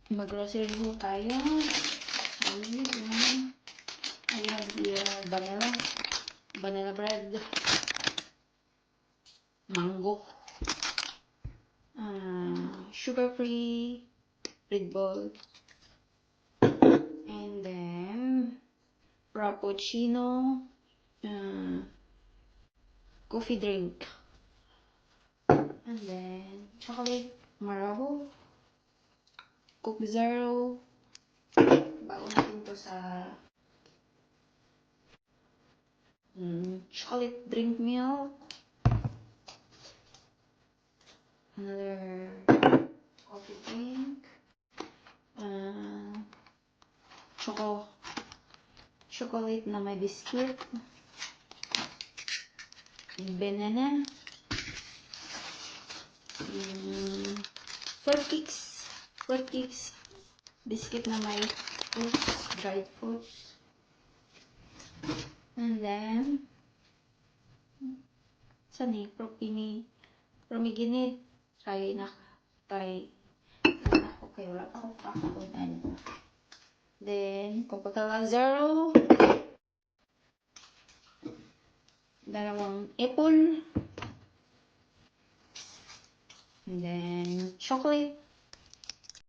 Mag-grocery ho tayo. I have the vanilla bread, mango, sugar-free Red Bull, and then frappuccino, coffee drink, and then chocolate Marabou, Coke Zero. Bago natin to sa chocolate drink milk, another coffee drink, chocolate na may biscuit, banana, 12 cakes, biscuit na may fruits, dried fruits, and then promiginate, try na okay, wala pa akong kakakunan. Then, Coca-Cola Zero, dalawang apple, and then chocolate,